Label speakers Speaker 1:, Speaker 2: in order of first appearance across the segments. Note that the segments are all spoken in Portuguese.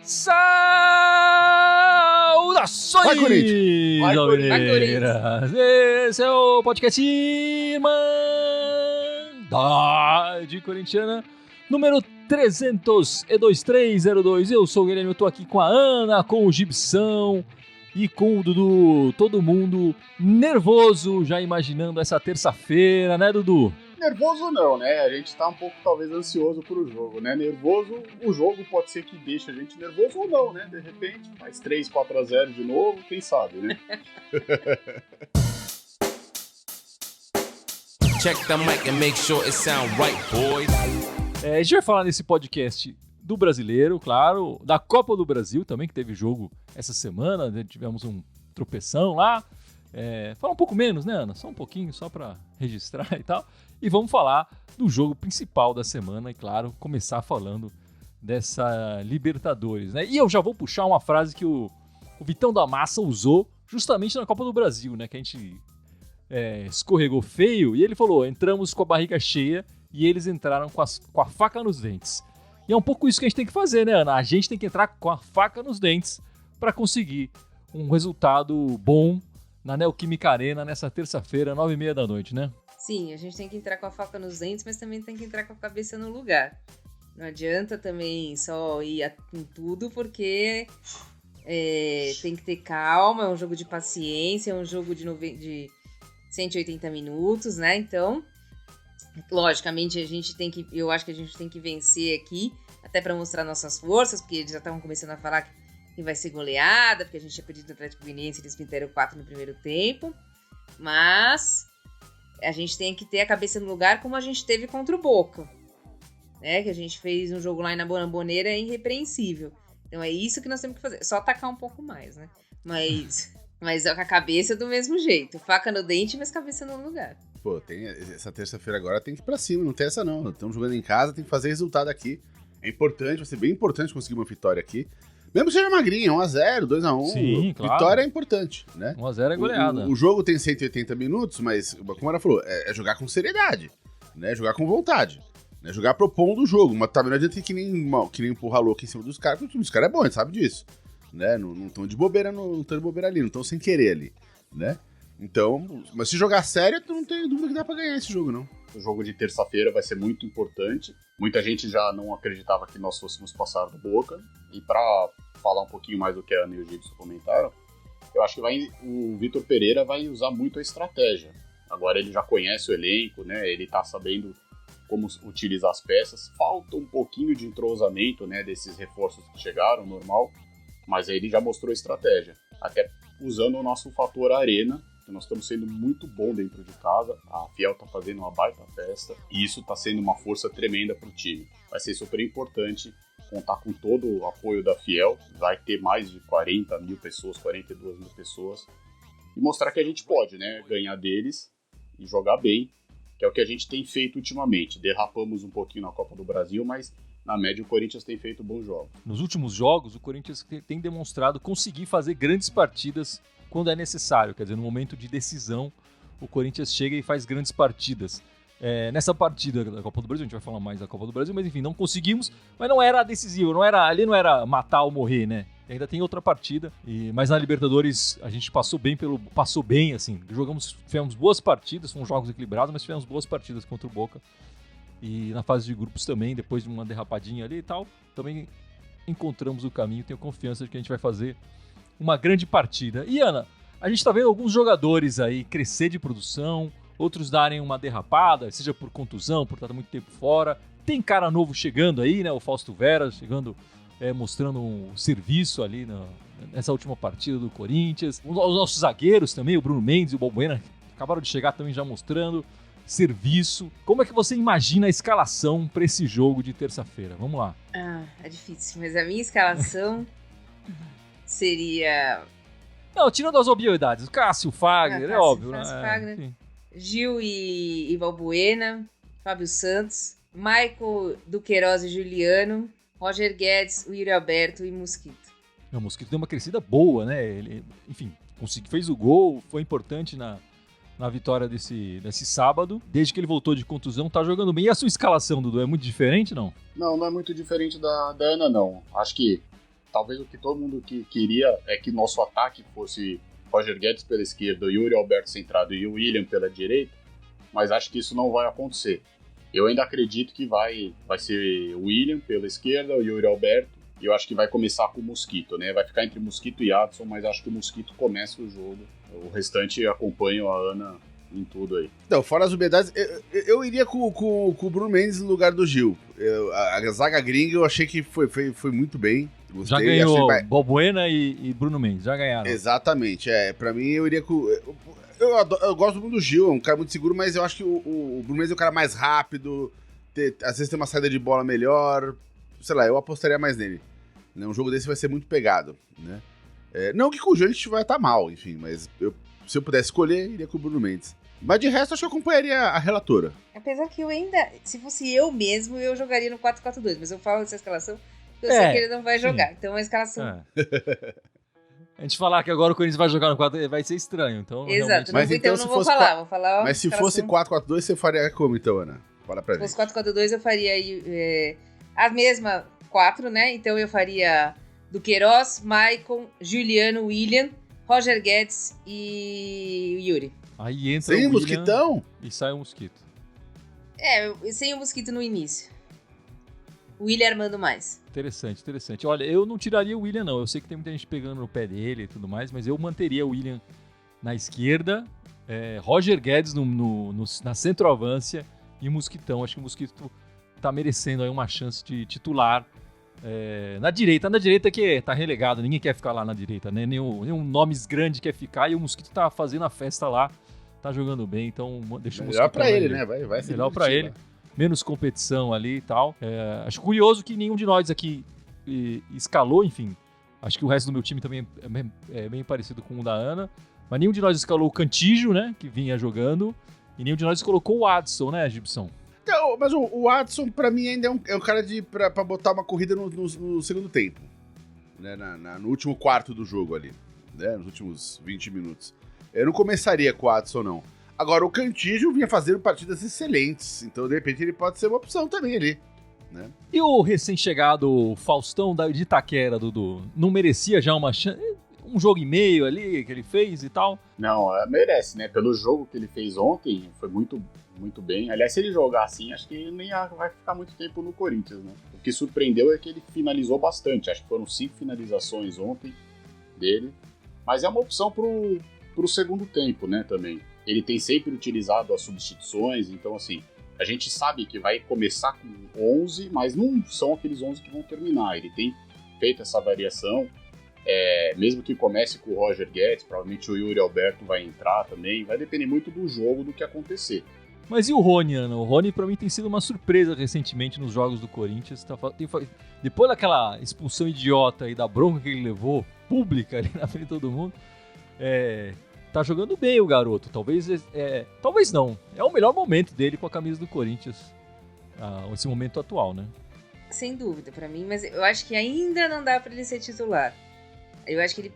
Speaker 1: Saudações,
Speaker 2: Vai, Corinthians!
Speaker 1: Vai, Corinthians! Esse é o podcast Irmandade Corintiana, número 32302. Eu sou o Guilherme, eu tô aqui com a Ana, com o Gibson e com o Dudu. Todo mundo nervoso, já imaginando essa terça-feira, né, Dudu?
Speaker 2: Nervoso não, né? A gente tá um pouco, talvez, ansioso pro jogo, né? Nervoso, o jogo pode ser que deixe a gente nervoso ou não, né? De repente, faz 3, 4-0 de novo, quem sabe, né?
Speaker 3: Check the mic and make sure it sound right, boys.
Speaker 1: A gente vai falar nesse podcast do brasileiro, claro, da Copa do Brasil também, que teve jogo essa semana, né? Tivemos um tropeção lá. Fala um pouco menos, né, Ana? Só um pouquinho, só pra registrar e tal. E vamos falar do jogo principal da semana e, claro, começar falando dessa Libertadores, né? E eu já vou puxar uma frase que o Vitão da Massa usou justamente na Copa do Brasil, né? Que a gente escorregou feio e ele falou, entramos com a barriga cheia e eles entraram com a faca nos dentes. E é um pouco isso que a gente tem que fazer, né, Ana? A gente tem que entrar com a faca nos dentes para conseguir um resultado bom na Neoquímica Arena nessa terça-feira, 9h30 da noite, né?
Speaker 4: Sim, a gente tem que entrar com a faca nos dentes, mas também tem que entrar com a cabeça no lugar. Não adianta também só ir com tudo, porque tem que ter calma, é um jogo de paciência, é um jogo de 180 minutos, né? Então, logicamente, eu acho que a gente tem que vencer aqui, até para mostrar nossas forças, porque eles já estavam começando a falar que vai ser goleada, porque a gente tinha perdido no Atlético Goianiense, eles meteram 4 no primeiro tempo, mas a gente tem que ter a cabeça no lugar como a gente teve contra o Boca, né? Que a gente fez um jogo lá na Bombonera irrepreensível. Então é isso que nós temos que fazer, só atacar um pouco mais, né? Mas com a cabeça do mesmo jeito, faca no dente, mas cabeça no lugar.
Speaker 2: Pô, essa terça-feira agora tem que ir pra cima, não tem essa não. Estamos jogando em casa, tem que fazer resultado aqui. É importante, vai ser bem importante conseguir uma vitória aqui. Mesmo que seja magrinha, 1x0, 2x1,
Speaker 1: Sim, claro.
Speaker 2: Vitória é importante, né?
Speaker 1: 1x0 é goleada.
Speaker 2: O jogo tem 180 minutos, mas, como ela falou, é jogar com seriedade, né? Jogar com vontade, né? Jogar propondo o jogo, mas também não adianta que nem empurrar louco em cima dos caras, porque o time dos caras é bom, a gente sabe disso, né? Não estão de bobeira, não estão de bobeira ali, não estão sem querer ali, né? Então, mas se jogar sério, não tem dúvida que dá pra ganhar esse jogo, não. O jogo de terça-feira vai ser muito importante. Muita gente já não acreditava que nós fôssemos passar do Boca. E pra falar um pouquinho mais do que a Ana e o Gibson comentaram, eu acho que o Vitor Pereira vai usar muito a estratégia. Agora ele já conhece o elenco, né? Ele tá sabendo como utilizar as peças. Falta um pouquinho de entrosamento, né, desses reforços que chegaram, normal. Mas aí ele já mostrou a estratégia. Até usando o nosso fator arena, que nós estamos sendo muito bom dentro de casa, a Fiel tá fazendo uma baita festa, e isso tá sendo uma força tremenda pro time. Vai ser super importante contar com todo o apoio da Fiel, vai ter mais de 40 mil pessoas, 42 mil pessoas, e mostrar que a gente pode, né, ganhar deles e jogar bem, que é o que a gente tem feito ultimamente. Derrapamos um pouquinho na Copa do Brasil, mas na média o Corinthians tem feito bons jogos.
Speaker 1: Nos últimos jogos, o Corinthians tem demonstrado conseguir fazer grandes partidas quando é necessário, quer dizer, no momento de decisão, o Corinthians chega e faz grandes partidas. Nessa partida da Copa do Brasil, a gente vai falar mais da Copa do Brasil, mas enfim, não conseguimos, mas não era decisivo, ali não era matar ou morrer, né? Ainda tem outra partida, mas na Libertadores a gente passou bem, assim, tivemos boas partidas, foram jogos equilibrados, mas tivemos boas partidas contra o Boca. E na fase de grupos também, depois de uma derrapadinha ali e tal, também encontramos o caminho, tenho confiança de que a gente vai fazer uma grande partida. E Ana, a gente tá vendo alguns jogadores aí crescer de produção, outros darem uma derrapada, seja por contusão, por estar muito tempo fora. Tem cara novo chegando aí, né? O Fausto Vera chegando, mostrando um serviço ali nessa última partida do Corinthians. Os nossos zagueiros também, o Bruno Mendes e o Balbuena, acabaram de chegar também já mostrando serviço. Como é que você imagina a escalação para esse jogo de terça-feira? Vamos lá.
Speaker 4: É difícil, mas a minha escalação seria...
Speaker 1: Não, tirando as obviedades, o Cássio, Fagner, é óbvio,
Speaker 4: Cássio,
Speaker 1: né?
Speaker 4: Fagner, Gil e Balbuena, Fábio Santos, Michael Duqueiroz e Juliano, Roger Guedes, o Yuri Alberto e Mosquito.
Speaker 1: O Mosquito deu uma crescida boa, né? Ele, enfim, fez o gol, foi importante na vitória desse sábado. Desde que ele voltou de contusão, tá jogando bem. E a sua escalação, Dudu, é muito diferente, não?
Speaker 5: Não é muito diferente da Ana, não. Acho que talvez o que todo mundo queria é que nosso ataque fosse Roger Guedes pela esquerda, o Yuri Alberto centrado e o William pela direita, mas acho que isso não vai acontecer. Eu ainda acredito que vai ser o William pela esquerda, o Yuri Alberto, e eu acho que vai começar com o Mosquito, né? Vai ficar entre Mosquito e Adson, mas acho que o Mosquito começa o jogo. O restante acompanha a Ana em tudo aí.
Speaker 2: Não, fora as obviedades, eu iria com o Bruno Mendes no lugar do Gil. A zaga gringa eu achei que foi muito bem. Gostei.
Speaker 1: Já ganhou Balbuena e Bruno Mendes, já ganharam.
Speaker 2: Exatamente, pra mim eu iria com... Eu gosto muito do Gil, é um cara muito seguro, mas eu acho que o Bruno Mendes é um cara mais rápido, às vezes tem uma saída de bola melhor, sei lá, eu apostaria mais nele. Né? Um jogo desse vai ser muito pegado, né? Não que com o Gil a gente vai estar mal, enfim, mas se eu pudesse escolher, iria com o Bruno Mendes. Mas de resto, acho que eu acompanharia a relatora.
Speaker 4: Apesar que eu ainda, se fosse eu mesmo, eu jogaria no 4-4-2, mas eu falo dessa escalação porque eu sei que ele não vai jogar, então a escalação...
Speaker 1: A gente falar que agora o Corinthians vai jogar no 4 vai ser estranho, então...
Speaker 4: Exato,
Speaker 2: mas
Speaker 4: então eu não vou falar, vou falar...
Speaker 2: Mas se fosse 4-4-2, você faria como então, Ana? Fala pra mim.
Speaker 4: Se fosse 4-4-2, eu faria a mesma 4, né? Então eu faria Duqueiroz, Maicon, Juliano, William, Roger Guedes e Yuri.
Speaker 1: Aí entra
Speaker 2: sem
Speaker 1: o
Speaker 2: Mosquitão?
Speaker 1: E sai o Mosquito.
Speaker 4: Sem o Mosquito no início. O William armando mais.
Speaker 1: Interessante. Olha, eu não tiraria o William, não. Eu sei que tem muita gente pegando no pé dele e tudo mais, mas eu manteria o William na esquerda, Roger Guedes na centroavância e o Mosquitão. Acho que o Mosquito tá merecendo aí uma chance de titular. Na direita que tá relegado, ninguém quer ficar lá na direita, né? Nenhum nomes grande quer ficar e o Mosquito tá fazendo a festa lá, tá jogando bem, então deixa o Mosquito.
Speaker 2: Melhor pra ele, né? Vai ser
Speaker 1: melhor pra ele. Menos competição ali e tal. Acho curioso que nenhum de nós aqui escalou, enfim. Acho que o resto do meu time também é bem parecido com o da Ana. Mas nenhum de nós escalou o Cantígio, né? Que vinha jogando. E nenhum de nós colocou o Adson, né, Gibson?
Speaker 2: Então, mas o Adson, pra mim, ainda é um cara pra botar uma corrida no segundo tempo. Né, no último quarto do jogo ali. Né, nos últimos 20 minutos. Eu não começaria com o Adson, não. Agora, o Cantígio vinha fazendo partidas excelentes, então, de repente, ele pode ser uma opção também ali, né?
Speaker 1: E o recém-chegado Faustão de Itaquera, Dudu, não merecia já uma chance? Um jogo e meio ali que ele fez e tal?
Speaker 5: Não, merece, né? Pelo jogo que ele fez ontem, foi muito, muito bem. Aliás, se ele jogar assim, acho que ele nem vai ficar muito tempo no Corinthians, né? O que surpreendeu é que ele finalizou bastante, acho que foram 5 finalizações ontem dele, mas é uma opção pro segundo tempo, né, também. Ele tem sempre utilizado as substituições, então assim, a gente sabe que vai começar com 11, mas não são aqueles 11 que vão terminar. Ele tem feito essa variação, mesmo que comece com o Roger Guedes, provavelmente o Yuri Alberto vai entrar também, vai depender muito do jogo, do que acontecer.
Speaker 1: Mas e o Rony, Ana? O Rony pra mim tem sido uma surpresa recentemente nos jogos do Corinthians. Depois daquela expulsão idiota aí da bronca que ele levou, pública ali na frente de todo mundo, tá jogando bem o garoto, talvez não, é o melhor momento dele com a camisa do Corinthians, esse momento atual, né?
Speaker 4: Sem dúvida pra mim, mas eu acho que ainda não dá pra ele ser titular. Eu acho que ele,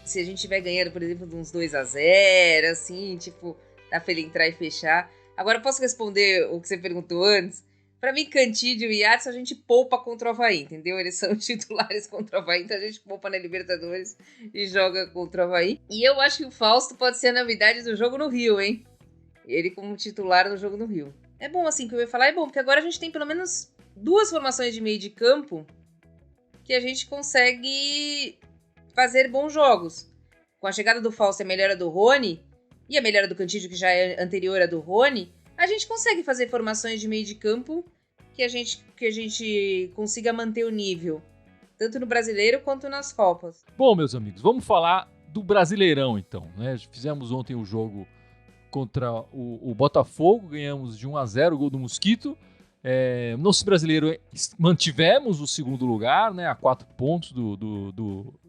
Speaker 4: se a gente tiver ganhando, por exemplo, de uns 2-0, assim, tipo, dá pra ele entrar e fechar. Agora eu posso responder o que você perguntou antes? Pra mim, Cantídio e Adson a gente poupa contra o Avaí, entendeu? Eles são titulares contra o Avaí, então a gente poupa na Libertadores e joga contra o Avaí. E eu acho que o Fausto pode ser a novidade do jogo no Rio, hein? Ele como titular no jogo no Rio. É bom, assim, que eu ia falar, é bom, porque agora a gente tem pelo menos 2 formações de meio de campo que a gente consegue fazer bons jogos. Com a chegada do Fausto e a melhora do Rony, e a melhora do Cantídio, que já é anterior à do Rony, a gente consegue fazer formações de meio de campo que a gente consiga manter o nível, tanto no Brasileiro quanto nas Copas.
Speaker 1: Bom, meus amigos, vamos falar do Brasileirão, então, né? Fizemos ontem o jogo contra o Botafogo, ganhamos de 1-0, o gol do Mosquito. Nosso brasileiro mantivemos o segundo lugar, né? A 4 pontos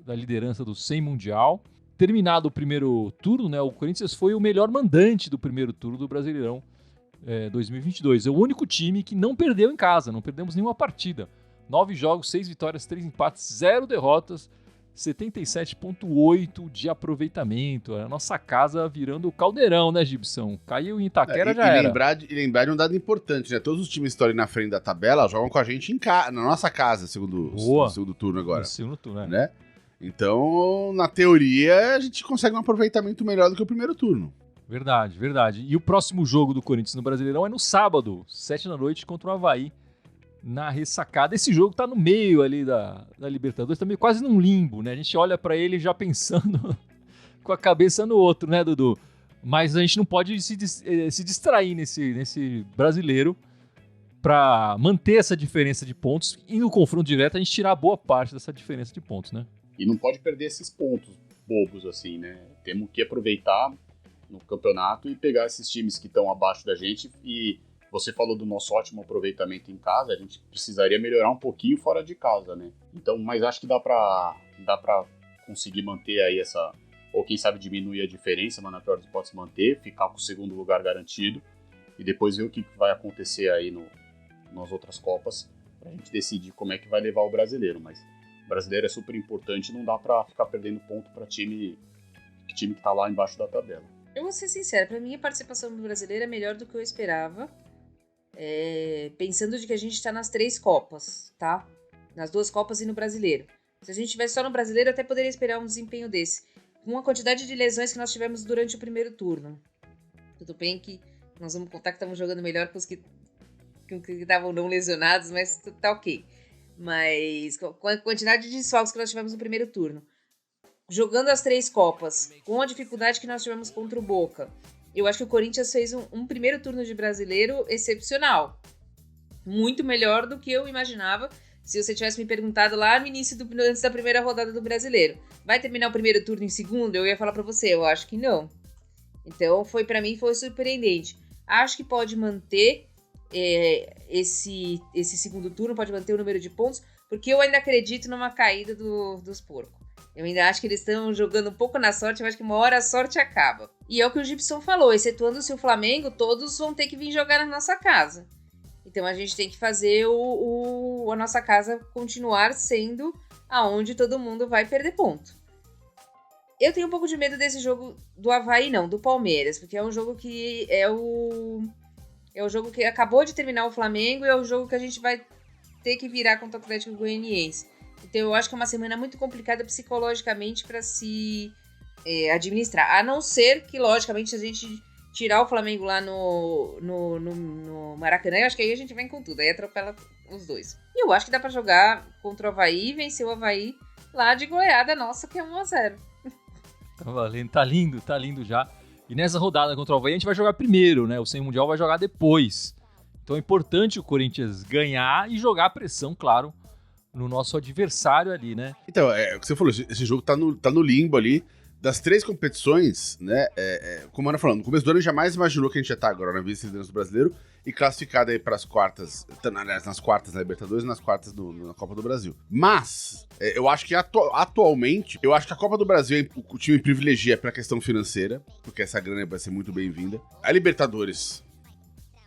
Speaker 1: da liderança do 100 Mundial. Terminado o primeiro turno, né? O Corinthians foi o melhor mandante do primeiro turno do Brasileirão 2022. É o único time que não perdeu em casa, não perdemos nenhuma partida. 9 jogos, 6 vitórias, 3 empates, 0 derrotas. 77,8% de aproveitamento. A nossa casa virando o caldeirão, né, Gibson? Caiu em Itaquera, já era.
Speaker 2: Lembrar de um dado importante, né? Todos os times que estão ali na frente da tabela jogam com a gente na nossa casa, no segundo turno agora.
Speaker 1: No segundo turno,
Speaker 2: né? Então, na teoria, a gente consegue um aproveitamento melhor do que o primeiro turno.
Speaker 1: Verdade, verdade. E o próximo jogo do Corinthians no Brasileirão é no sábado, 19h, contra o Avaí, na ressacada. Esse jogo tá no meio ali da Libertadores, tá meio quase num limbo, né? A gente olha pra ele já pensando com a cabeça no outro, né, Dudu? Mas a gente não pode se distrair nesse brasileiro pra manter essa diferença de pontos e no confronto direto a gente tirar boa parte dessa diferença de pontos, né?
Speaker 5: E não pode perder esses pontos bobos assim, né? Temos que aproveitar no campeonato e pegar esses times que estão abaixo da gente. E você falou do nosso ótimo aproveitamento em casa, a gente precisaria melhorar um pouquinho fora de casa, né? Então, mas acho que dá pra conseguir manter aí essa, ou quem sabe diminuir a diferença, mas na pior das hipóteses manter, ficar com o segundo lugar garantido e depois ver o que vai acontecer aí nas outras Copas pra gente decidir como é que vai levar o brasileiro. Mas o brasileiro é super importante, não dá pra ficar perdendo ponto pra time que tá lá embaixo da tabela.
Speaker 4: Eu vou ser sincera, pra mim a participação do brasileiro é melhor do que eu esperava. Pensando de que a gente tá nas 3 Copas, tá? Nas 2 Copas e no brasileiro. Se a gente tivesse só no brasileiro, eu até poderia esperar um desempenho desse. Com a quantidade de lesões que nós tivemos durante o primeiro turno. Tudo bem que nós vamos contar que estamos jogando melhor com os que estavam não lesionados, mas tá ok. Mas com a quantidade de desfalques que nós tivemos no primeiro turno, jogando as 3 Copas, com a dificuldade que nós tivemos contra o Boca, eu acho que o Corinthians fez um primeiro turno de brasileiro excepcional. Muito melhor do que eu imaginava se você tivesse me perguntado lá no início, antes da primeira rodada do brasileiro. Vai terminar o primeiro turno em segundo? Eu ia falar pra você, eu acho que não. Então, pra mim, foi surpreendente. Acho que pode manter esse segundo turno, pode manter o número de pontos, porque eu ainda acredito numa caída dos porcos. Eu ainda acho que eles estão jogando um pouco na sorte, eu acho que uma hora a sorte acaba. E é o que o Gibson falou, excetuando-se o Flamengo, todos vão ter que vir jogar na nossa casa. Então a gente tem que fazer a nossa casa continuar sendo aonde todo mundo vai perder ponto. Eu tenho um pouco de medo desse jogo do Avaí, não, do Palmeiras, porque é um jogo que é o jogo que acabou de terminar o Flamengo e é o jogo que a gente vai ter que virar contra o Atlético Goianiense. Então eu acho que é uma semana muito complicada psicologicamente para se administrar. A não ser que, logicamente, a gente tirar o Flamengo lá no Maracanã, eu acho que aí a gente vem com tudo. Aí atropela os dois. E eu acho que dá para jogar contra o Avaí e vencer o Avaí lá de goleada nossa, que é 1-0.
Speaker 1: Tá valendo, tá lindo já. E nessa rodada contra o Avaí a gente vai jogar primeiro, né? O Sem Mundial vai jogar depois. Então é importante o Corinthians ganhar e jogar a pressão, claro, no nosso adversário ali, né?
Speaker 2: Então, o que você falou, esse jogo tá no limbo ali. Das 3 competições, né, como a Ana falou, no começo do ano jamais imaginou que a gente já tá agora na vice-liderança do brasileiro e classificado aí para as quartas, aliás, nas quartas na Libertadores e nas quartas na Copa do Brasil. Mas, eu acho que atualmente, eu acho que a Copa do Brasil o time privilegia pela questão financeira, porque essa grana vai ser muito bem-vinda. A Libertadores,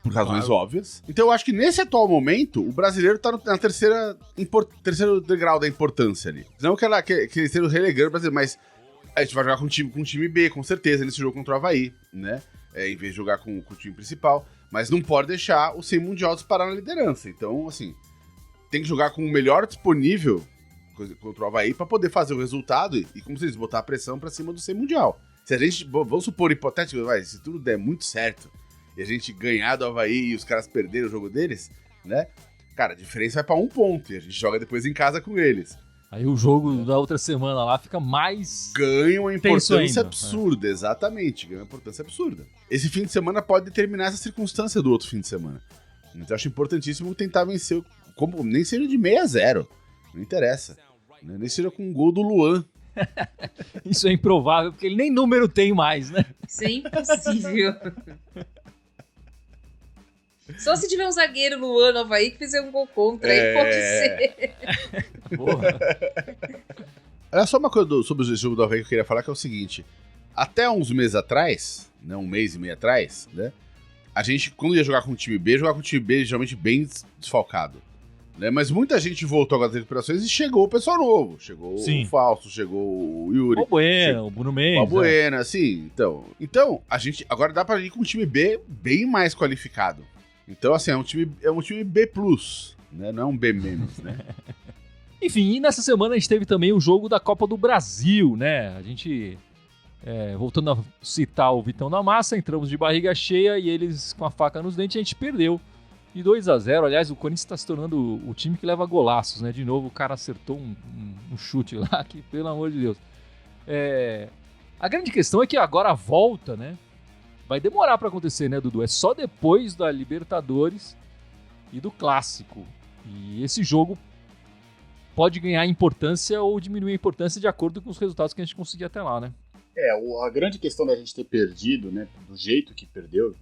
Speaker 2: por razões óbvias. Então eu acho que nesse atual momento, o brasileiro tá na terceiro degrau da importância ali. Não que ele seja relegando o brasileiro, mas a gente vai jogar com o time B, com certeza, nesse jogo contra o Avaí, né? Em vez de jogar com o time principal. Mas não pode deixar o Sem Mundial disparar na liderança. Então, assim, tem que jogar com o melhor disponível contra o Avaí pra poder fazer o resultado e como vocês botar a pressão pra cima do Sem Mundial. Se a gente, vamos supor, hipotético, se tudo der muito certo e a gente ganhar do Avaí e os caras perderem o jogo deles, né? Cara, a diferença vai pra 1 ponto e a gente joga depois em casa com eles.
Speaker 1: Aí o jogo da outra semana lá fica mais...
Speaker 2: Ganha uma importância absurda, exatamente. Ganha uma importância absurda. Esse fim de semana pode determinar essa circunstância do outro fim de semana. Então eu acho importantíssimo tentar vencer, nem seja de 6-0. Não interessa. Nem seja com um gol do Luan.
Speaker 1: Isso é improvável, porque ele nem número tem mais, né?
Speaker 4: Isso é impossível. Só se tiver um zagueiro Luan no Avaí que fizer um gol contra, aí pode ser.
Speaker 1: Porra.
Speaker 2: Olha só uma coisa sobre o jogo do Avaí que eu queria falar, que é o seguinte. Até uns meses atrás, né, 1 mês e meio atrás, né, a gente, quando ia jogar com o time B, jogava com o time B geralmente bem desfalcado. Né? Mas muita gente voltou agora das recuperações e chegou o pessoal novo. Chegou
Speaker 1: Sim.
Speaker 2: o Fausto, chegou o Yuri.
Speaker 1: O Bueno, o Bruno Mendes.
Speaker 2: O Bueno, assim. Então, a gente agora dá pra ir com um time B bem mais qualificado. Então, assim, é um time B+, né? Não é um B-, né?
Speaker 1: Enfim, e nessa semana a gente teve também o jogo da Copa do Brasil, né? A gente, voltando a citar o Vitão na Massa, entramos de barriga cheia e eles com a faca nos dentes, a gente perdeu. E 2-0, aliás, o Corinthians está se tornando o time que leva golaços, né? De novo, o cara acertou um chute lá, que pelo amor de Deus. A grande questão é que agora a volta, né? Vai demorar para acontecer, né, Dudu? É só depois da Libertadores e do Clássico. E esse jogo pode ganhar importância ou diminuir a importância de acordo com os resultados que a gente conseguir até lá, né?
Speaker 5: A grande questão da gente ter perdido, né, do jeito que perdeu,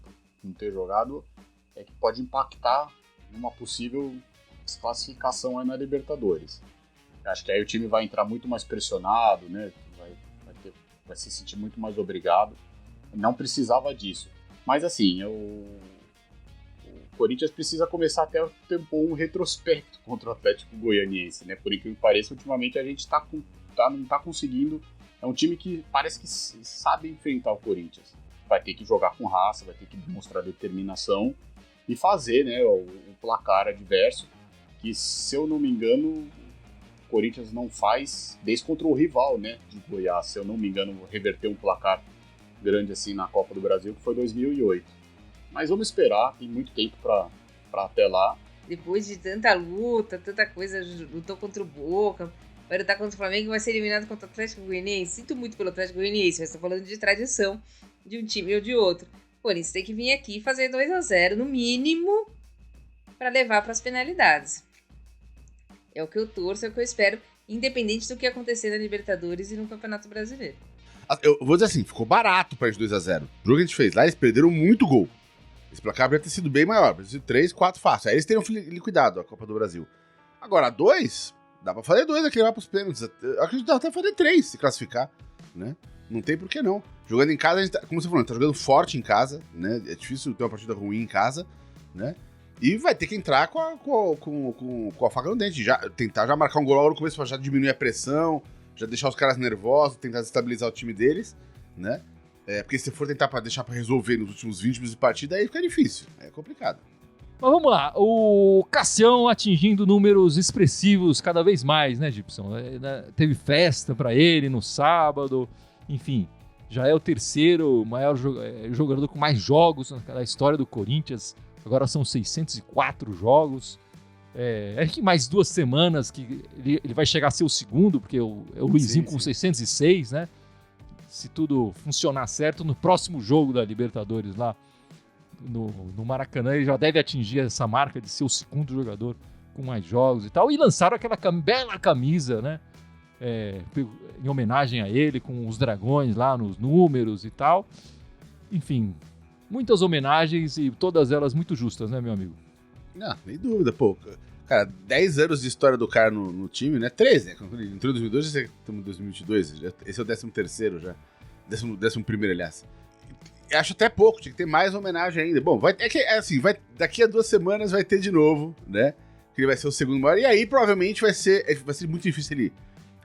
Speaker 5: não ter jogado, é que pode impactar numa possível desclassificação aí na Libertadores. Acho que aí o time vai entrar muito mais pressionado, né, vai se sentir muito mais obrigado. Não precisava disso. Mas assim, o Corinthians precisa começar até a ter um retrospecto contra o Atlético Goianiense, né? Por incrível que pareça, ultimamente a gente não tá conseguindo. É um time que parece que sabe enfrentar o Corinthians. Vai ter que jogar com raça, vai ter que mostrar determinação e fazer, né, o placar adverso, que, se eu não me engano, o Corinthians não faz desde contra o rival, né, de Goiás. Se eu não me engano, reverteu um placar grande assim na Copa do Brasil, que foi 2008. Mas vamos esperar, tem muito tempo para até lá.
Speaker 4: Depois de tanta luta, tanta coisa, lutou contra o Boca, vai lutar contra o Flamengo e vai ser eliminado contra o Atlético Goianiense. Sinto muito pelo Atlético Goianiense, mas estou falando de tradição de um time ou de outro. O Corinthians tem que vir aqui fazer 2-0 no mínimo para levar para as penalidades. É o que eu torço, é o que eu espero, independente do que acontecer na Libertadores e no Campeonato Brasileiro.
Speaker 2: Eu vou dizer assim, ficou barato pra gente 2-0. O jogo que a gente fez lá, eles perderam muito gol. Esse placar poderia ter sido bem maior, poderia ter sido 3, 4 fácil. Aí eles teriam liquidado a Copa do Brasil. Agora, 2, dá pra fazer 2 aqui, levar pros pênaltis. Eu acredito que dá até fazer 3 se classificar, né? Não tem por que não. Jogando em casa, a gente tá, como você falou, a gente tá jogando forte em casa, né? É difícil ter uma partida ruim em casa, né? E vai ter que entrar com a faca no dente. Tentar já marcar um gol logo no começo pra já diminuir a pressão, já deixar os caras nervosos, tentar estabilizar o time deles, né? Porque se for tentar deixar pra resolver nos últimos 20 minutos de partida, aí fica difícil. É complicado.
Speaker 1: Mas vamos lá. O Cassião atingindo números expressivos cada vez mais, né, Gibson? Teve festa pra ele no sábado. Enfim, já é o terceiro maior jogador com mais jogos na história do Corinthians. Agora são 604 jogos. É que mais 2 semanas que ele vai chegar a ser o segundo, porque é o Luizinho com 606, né? Se tudo funcionar certo, no próximo jogo da Libertadores lá no Maracanã, ele já deve atingir essa marca de ser o segundo jogador com mais jogos e tal. E lançaram aquela bela camisa, né? Em homenagem a ele, com os dragões lá nos números e tal. Enfim, muitas homenagens e todas elas muito justas, né, meu amigo?
Speaker 2: Não, nem dúvida, pô. Cara, 10 anos de história do cara no time, né? 13, né? Quando ele entrou em 2002, já estamos em 2022. Esse é o 13º já. 11º, aliás. Acho até pouco, tinha que ter mais homenagem ainda. Bom, daqui a 2 semanas vai ter de novo, né? Que ele vai ser o segundo maior. E aí, provavelmente, vai ser muito difícil ele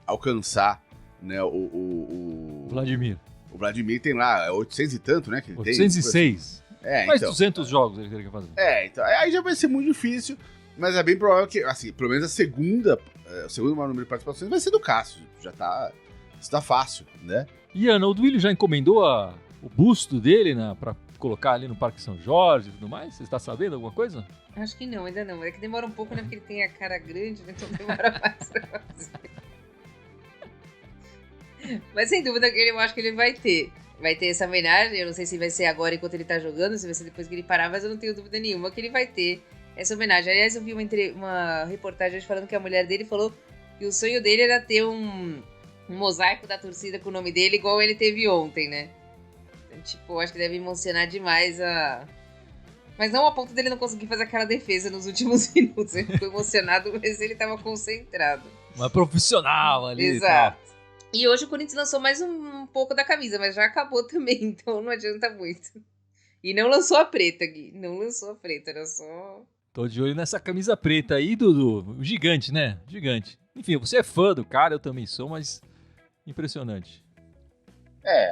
Speaker 2: alcançar, né? O
Speaker 1: Vladimir.
Speaker 2: O Vladimir tem lá 800 e tanto, né? Que ele
Speaker 1: 806.
Speaker 2: Tem.
Speaker 1: Mais então, 200 jogos ele quer fazer.
Speaker 2: Então, aí já vai ser muito difícil. Mas é bem provável que, assim, pelo menos o segundo maior número de participações vai ser do Cássio. Já tá fácil, né?
Speaker 1: E Ana, o Duílio já encomendou o busto dele pra colocar ali no Parque São Jorge e tudo mais? Você está sabendo alguma coisa?
Speaker 4: Acho que não, ainda não. É que demora um pouco, né? Porque ele tem a cara grande, né? Então demora mais pra fazer. Mas sem dúvida eu acho que ele vai ter. Vai ter essa homenagem. Eu não sei se vai ser agora enquanto ele tá jogando, se vai ser depois que ele parar, mas eu não tenho dúvida nenhuma que ele vai ter essa homenagem. Aliás, eu vi uma reportagem falando que a mulher dele falou que o sonho dele era ter um mosaico da torcida com o nome dele, igual ele teve ontem, né? Então, tipo, acho que deve emocionar demais Mas não a ponto dele não conseguir fazer aquela defesa nos últimos minutos. Ele ficou emocionado, mas ele tava concentrado.
Speaker 1: Uma profissional ali.
Speaker 4: Exato. E hoje o Corinthians lançou mais um pouco da camisa, mas já acabou também, então não adianta muito. E não lançou a preta, Gui. Não lançou a preta, era só...
Speaker 1: Tô de olho nessa camisa preta aí, Dudu. O gigante, né? Gigante. Enfim, você é fã do cara, eu também sou, mas impressionante.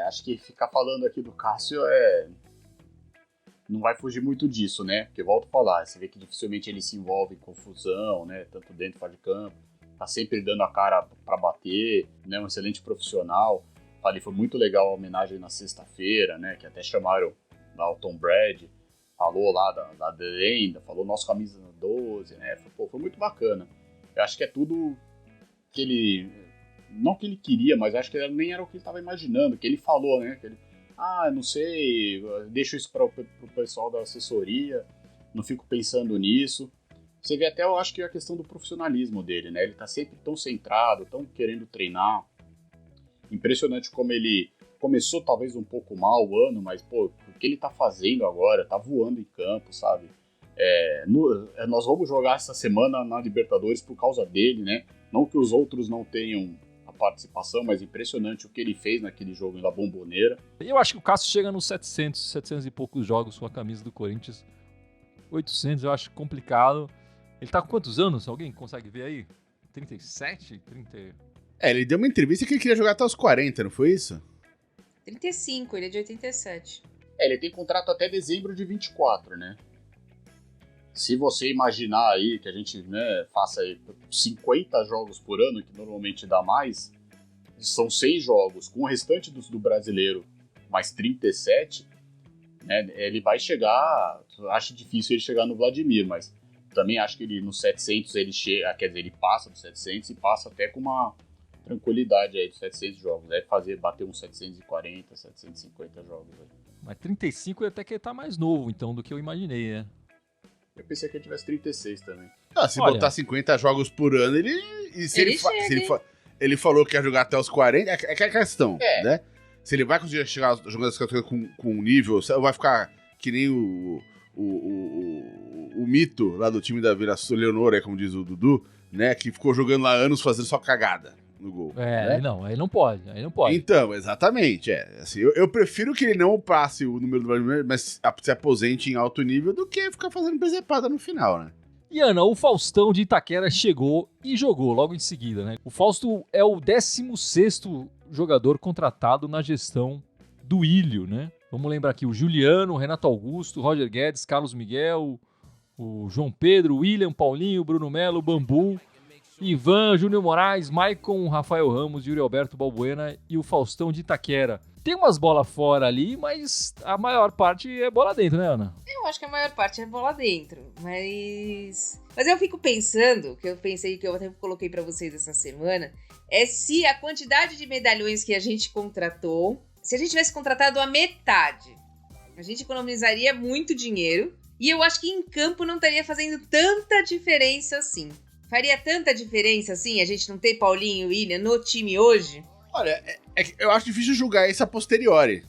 Speaker 5: Acho que ficar falando aqui do Cássio não vai fugir muito disso, né? Porque, volto a falar, você vê que dificilmente ele se envolve em confusão, né? Tanto dentro e fora de campo. Tá sempre dando a cara pra bater, né? Um excelente profissional. Falei, foi muito legal a homenagem na sexta-feira, né? Que até chamaram lá o Tom Brady. Falou lá da lenda, falou nosso camisa 12, né? Foi muito bacana. Eu acho que é tudo que ele... Não que ele queria, mas acho que nem era o que ele estava imaginando, que ele falou, né? Que ele, não sei, deixo isso para o pessoal da assessoria, não fico pensando nisso. Você vê até, eu acho que a questão do profissionalismo dele, né? Ele tá sempre tão centrado, tão querendo treinar. Impressionante como ele começou talvez um pouco mal o ano, mas, pô, o que ele tá fazendo agora? Tá voando em campo, sabe? Nós vamos jogar essa semana na Libertadores por causa dele, né? Não que os outros não tenham a participação, mas impressionante o que ele fez naquele jogo na Bombonera.
Speaker 1: Eu acho que o Cássio chega nos 700 e poucos jogos com a camisa do Corinthians. 800 eu acho complicado. Ele tá com quantos anos? Alguém consegue ver aí? 37? 30?
Speaker 2: Ele deu uma entrevista que ele queria jogar até os 40, não foi isso?
Speaker 4: 35, ele é de 87.
Speaker 5: Ele tem contrato até dezembro de 24, né? Se você imaginar aí que a gente, né, faça aí 50 jogos por ano, que normalmente dá mais, são 6 jogos, com o restante do brasileiro mais 37, né, ele vai chegar, acho difícil ele chegar no Vladimir, mas também acho que ele nos 700 ele chega, quer dizer, ele passa dos 700 e passa até com uma tranquilidade aí dos 700 jogos, deve bater uns 740, 750 jogos aí.
Speaker 1: Mas 35 até que ele tá mais novo, então, do que eu imaginei, né?
Speaker 5: Eu pensei que ele tivesse 36 também.
Speaker 2: Se botar 50 jogos por ano, ele falou que ia jogar até os 40, é que é a questão, né? Se ele vai conseguir chegar jogando as categorias com um nível, ou vai ficar que nem o mito lá do time da Vila Leonora, como diz o Dudu, né? Que ficou jogando lá anos fazendo só cagada no gol. Né?
Speaker 1: Aí não pode.
Speaker 2: Então, exatamente. Assim, eu prefiro que ele não passe o número do Vladimir, mas se aposente em alto nível do que ficar fazendo presepada no final, né?
Speaker 1: E Ana, o Faustão de Itaquera chegou e jogou logo em seguida, né? O Fausto é o 16º jogador contratado na gestão do Ilho, né? Vamos lembrar aqui o Juliano, o Renato Augusto, o Roger Guedes, Carlos Miguel, o João Pedro, o William, Paulinho, Bruno Melo, Bambu, Ivan, Júnior Moraes, Maicon, Rafael Ramos, Yuri Alberto Balbuena e o Faustão de Itaquera. Tem umas bolas fora ali, mas a maior parte é bola dentro, né, Ana?
Speaker 4: Eu acho que a maior parte é bola dentro, mas eu fico pensando, que eu até coloquei pra vocês essa semana, é se a quantidade de medalhões que a gente contratou, se a gente tivesse contratado a metade, a gente economizaria muito dinheiro e eu acho que em campo não estaria fazendo tanta diferença assim. Faria tanta diferença assim a gente não ter Paulinho e William no time hoje?
Speaker 2: Olha, eu acho difícil julgar isso a posteriori,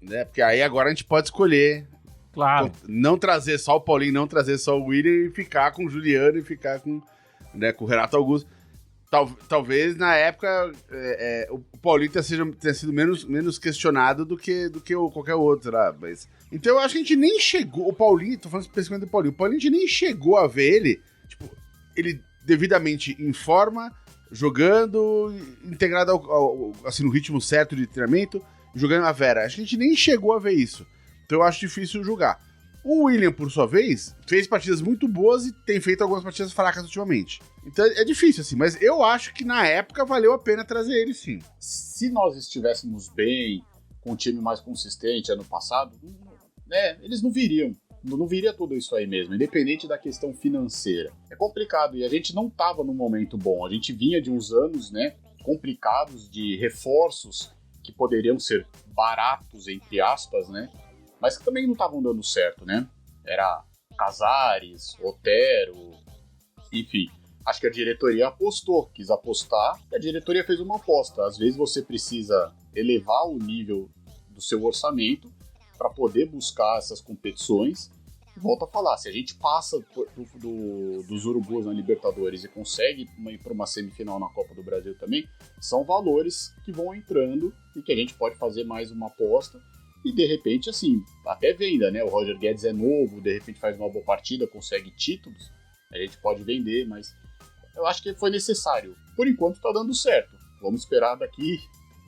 Speaker 2: né? Porque aí agora a gente pode escolher.
Speaker 1: Claro.
Speaker 2: Não trazer só o Paulinho, não trazer só o William e ficar com o Juliano e ficar com o Renato Augusto. Talvez na época o Paulinho tenha sido menos questionado do que qualquer outro lá. Mas... Então eu acho que a gente nem chegou. O Paulinho, tô falando especificamente do Paulinho. O Paulinho a gente nem chegou a ver ele, tipo, ele devidamente em forma, jogando, integrado assim, no ritmo certo de treinamento, jogando a Vera. A gente nem chegou a ver isso. Então eu acho difícil julgar. O William, por sua vez, fez partidas muito boas e tem feito algumas partidas fracas ultimamente. Então é difícil, assim, mas eu acho que na época valeu a pena trazer ele, sim.
Speaker 5: Se nós estivéssemos bem, com um time mais consistente ano passado, né, eles não viriam. Não viria tudo isso aí mesmo, independente da questão financeira. É complicado e a gente não estava num momento bom. A gente vinha de uns anos, né, complicados de reforços que poderiam ser baratos, entre aspas, né, mas que também não estavam dando certo, né? Era Casares, Otero, enfim. Acho que a diretoria quis apostar, e a diretoria fez uma aposta. Às vezes você precisa elevar o nível do seu orçamento para poder buscar essas competições. E volto a falar, se a gente passa dos Urubus na Libertadores e consegue ir para uma semifinal na Copa do Brasil também, são valores que vão entrando e que a gente pode fazer mais uma aposta e de repente, assim, até venda, né? O Roger Guedes é novo, de repente faz uma boa partida, consegue títulos, a gente pode vender, mas eu acho que foi necessário. Por enquanto tá dando certo. Vamos esperar daqui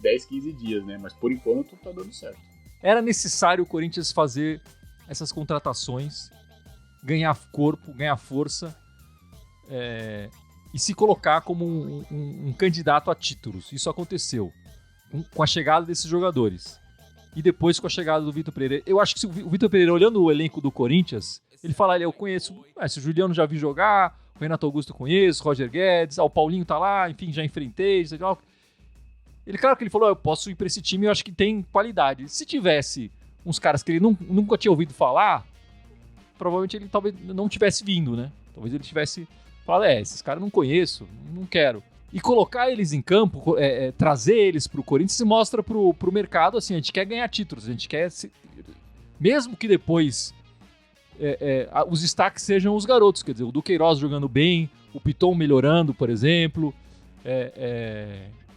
Speaker 5: 10, 15 dias, né? Mas por enquanto tá dando certo.
Speaker 1: Era necessário o Corinthians fazer essas contratações, ganhar corpo, ganhar força, e se colocar como um candidato a títulos. Isso aconteceu com a chegada desses jogadores. E depois com a chegada do Vitor Pereira. Eu acho que se o Vitor Pereira, olhando o elenco do Corinthians, ele fala, eu conheço, se o Juliano já vi jogar, o Renato Augusto eu conheço, o Roger Guedes, o Paulinho tá lá, enfim, já enfrentei, sei lá. Ele, claro que ele falou, eu posso ir pra esse time, eu acho que tem qualidade. Se tivesse uns caras que ele nunca tinha ouvido falar, provavelmente ele talvez não tivesse vindo, né? Talvez ele tivesse falado, esses caras eu não conheço, não quero. E colocar eles em campo, trazer eles pro Corinthians, se mostra pro mercado, assim, a gente quer ganhar títulos, a gente quer... Mesmo que depois os destaques sejam os garotos, quer dizer, o Duqueiroz jogando bem, o Piton melhorando, por exemplo,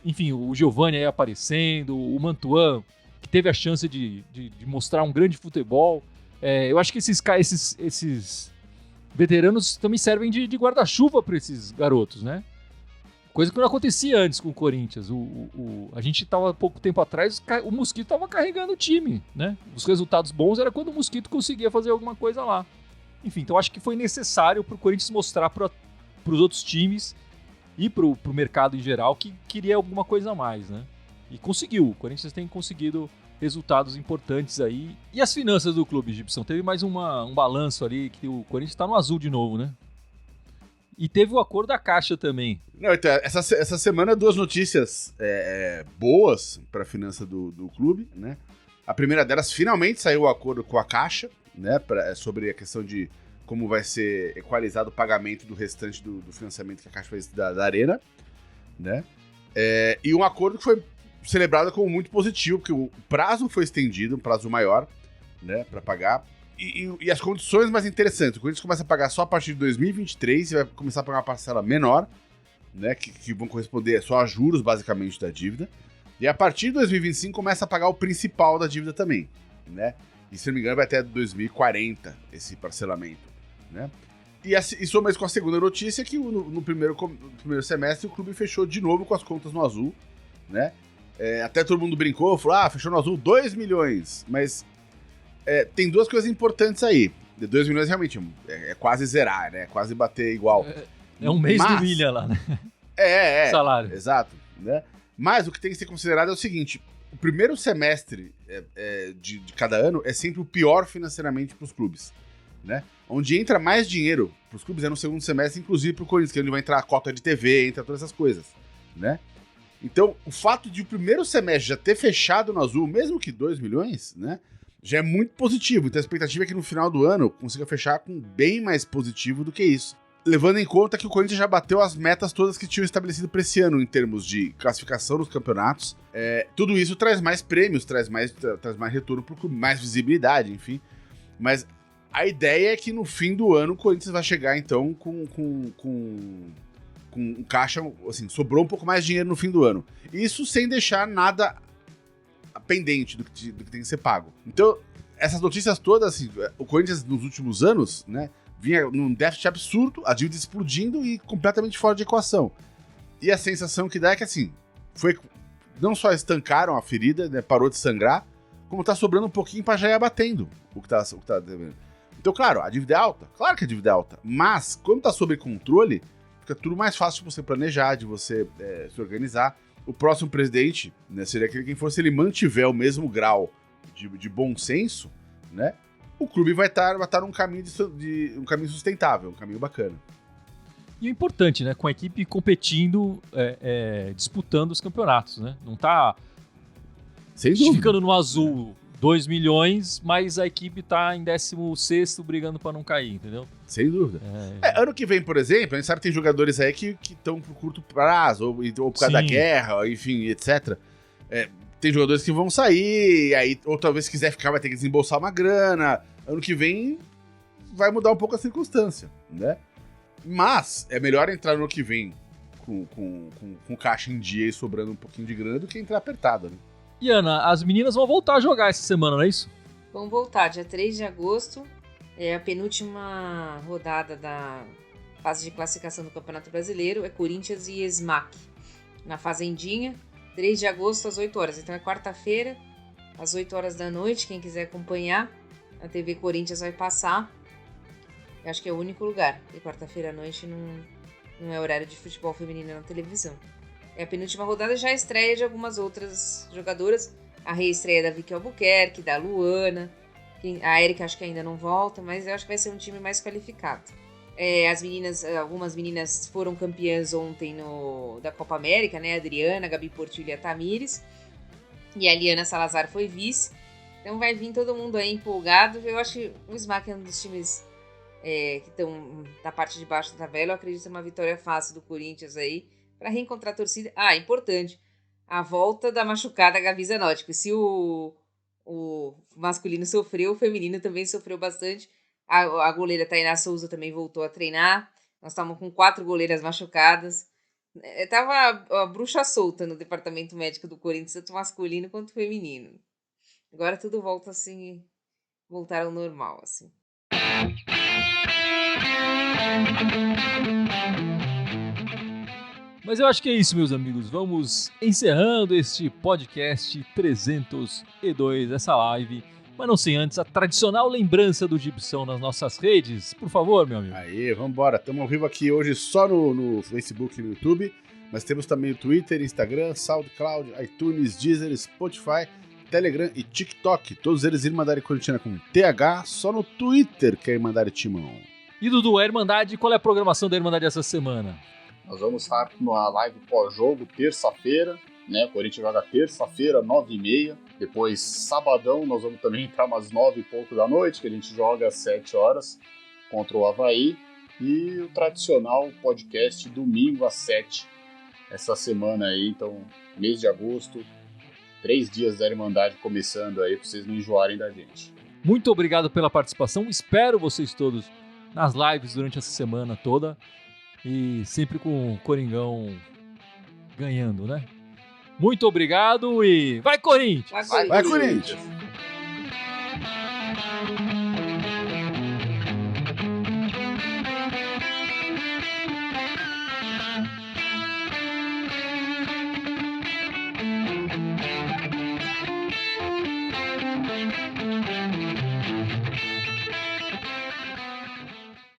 Speaker 1: enfim, o Giovani aí aparecendo, o Mantuan, que teve a chance de mostrar um grande futebol. Eu acho que esses veteranos também servem de guarda-chuva para esses garotos, né? Coisa que não acontecia antes com o Corinthians. A gente estava há pouco tempo atrás, o Mosquito estava carregando o time, né? Os resultados bons era quando o Mosquito conseguia fazer alguma coisa lá. Enfim, então acho que foi necessário para o Corinthians mostrar para os outros times e para o mercado em geral que queria alguma coisa a mais, né? E conseguiu. O Corinthians tem conseguido resultados importantes aí. E as finanças do clube, Gibson? Teve mais um balanço ali que o Corinthians está no azul de novo, né? E teve o acordo da Caixa também.
Speaker 2: Não, então, essa semana, duas notícias boas para a finança do clube, né? A primeira delas, finalmente saiu o acordo com a Caixa, né? Sobre a questão de como vai ser equalizado o pagamento do restante do financiamento que a Caixa fez da Arena, né? E um acordo que foi celebrado como muito positivo, porque o prazo foi estendido, um prazo maior, né? Para pagar. E as condições mais interessantes. O Corinthians começa a pagar só a partir de 2023 e vai começar a pagar uma parcela menor, né, que vão corresponder só a juros, basicamente, da dívida. E a partir de 2025 começa a pagar o principal da dívida também, né? E, se não me engano, vai até 2040 esse parcelamento, né? E soma isso com a segunda notícia, que no primeiro semestre o clube fechou de novo com as contas no azul, né? Até todo mundo brincou, falou, fechou no azul 2 milhões, mas... tem duas coisas importantes aí. 2 milhões realmente é quase zerar, né? É quase bater igual.
Speaker 1: É um mês do milha lá, né? Salário.
Speaker 2: Exato. Né? Mas o que tem que ser considerado é o seguinte: o primeiro semestre de cada ano é sempre o pior financeiramente para os clubes, né? Onde entra mais dinheiro para os clubes é no segundo semestre, inclusive para o Corinthians, que é onde vai entrar a cota de TV, entra todas essas coisas, né? Então, o fato de o primeiro semestre já ter fechado no azul, mesmo que 2 milhões, né? Já é muito positivo. Então a expectativa é que no final do ano consiga fechar com bem mais positivo do que isso. Levando em conta que o Corinthians já bateu as metas todas que tinham estabelecido para esse ano em termos de classificação nos campeonatos. Tudo isso traz mais prêmios, traz mais retorno para o clube, mais visibilidade, enfim. Mas a ideia é que no fim do ano o Corinthians vai chegar então com um caixa, assim, sobrou um pouco mais de dinheiro no fim do ano. Isso sem deixar nada pendente do que tem que ser pago. Então, essas notícias todas, assim, o Corinthians nos últimos anos, né, vinha num déficit absurdo, a dívida explodindo e completamente fora de equação. E a sensação que dá é que, assim, não só estancaram a ferida, né, parou de sangrar, como tá sobrando um pouquinho pra já ir abatendo o que tá devendo. Então, claro, a dívida é alta, claro que a dívida é alta, mas quando tá sob controle, fica tudo mais fácil de você planejar, de você se organizar. O próximo presidente, né, seria aquele quem for, se ele mantiver o mesmo grau de bom senso, né, o clube vai estar num caminho um caminho sustentável, um caminho bacana.
Speaker 1: E o importante, né, com a equipe competindo, disputando os campeonatos, né? Não tá ficando no azul 2 milhões, mas a equipe tá em 16º brigando para não cair, entendeu?
Speaker 2: Sem dúvida. Ano que vem, por exemplo, a gente sabe que tem jogadores aí que estão por curto prazo, ou por causa da guerra, enfim, etc. Tem jogadores que vão sair, aí, ou talvez se quiser ficar vai ter que desembolsar uma grana. Ano que vem vai mudar um pouco a circunstância, né? Mas é melhor entrar no ano que vem com caixa em dia e sobrando um pouquinho de grana do que entrar apertado, né?
Speaker 1: E Ana, as meninas vão voltar a jogar essa semana, não é isso?
Speaker 4: Vamos voltar, dia 3 de agosto, é a penúltima rodada da fase de classificação do Campeonato Brasileiro, é Corinthians e SMAC, na Fazendinha, 3 de agosto às 8 horas, então é quarta-feira, às 8 horas da noite, quem quiser acompanhar, a TV Corinthians vai passar, eu acho que é o único lugar, e quarta-feira à noite não é horário de futebol feminino na televisão. É a penúltima rodada, já a estreia de algumas outras jogadoras. A reestreia da Vicky Albuquerque, da Luana. A Erika acho que ainda não volta, mas eu acho que vai ser um time mais qualificado. Algumas meninas foram campeãs ontem da Copa América, né? A Adriana, a Gabi Portilho e a Tamires. E a Liana Salazar foi vice. Então vai vir todo mundo aí empolgado. Eu acho que o SMAC é um dos times que estão na parte de baixo da tabela. Eu acredito que é uma vitória fácil do Corinthians aí. Para reencontrar a torcida. Importante, a volta da machucada Gabi Zanotti, porque se o masculino sofreu, o feminino também sofreu bastante. A goleira Tainá Souza também voltou a treinar. Nós estávamos com 4 goleiras machucadas. Tava a bruxa solta no departamento médico do Corinthians, tanto masculino quanto feminino. Agora tudo volta assim, voltar ao normal, assim.
Speaker 1: Mas eu acho que é isso, meus amigos. Vamos encerrando este podcast 302, essa live. Mas não sem antes a tradicional lembrança do Gibson nas nossas redes. Por favor, meu amigo.
Speaker 2: Aí, vambora. Estamos ao vivo aqui hoje só no Facebook e no YouTube. Mas temos também o Twitter, Instagram, SoundCloud, iTunes, Deezer, Spotify, Telegram e TikTok. Todos eles Irmandade Corintiana com TH, só no Twitter que é Irmandade Timão.
Speaker 1: E Dudu, a Irmandade, qual é a programação da Irmandade essa semana?
Speaker 5: Nós vamos estar numa live pós-jogo, terça-feira, né? O Corinthians joga terça-feira, 9h30. Depois, sabadão, nós vamos também entrar umas 9 e pouco da noite, que a gente joga às 7 horas contra o Avaí. E o tradicional podcast, domingo às 7. Essa semana aí, então, mês de agosto, 3 dias da Irmandade começando aí, pra vocês não enjoarem da gente.
Speaker 1: Muito obrigado pela participação. Espero vocês todos nas lives durante essa semana toda. E sempre com o Coringão ganhando, né? Muito obrigado e vai, Corinthians!
Speaker 2: Vai, Corinthians!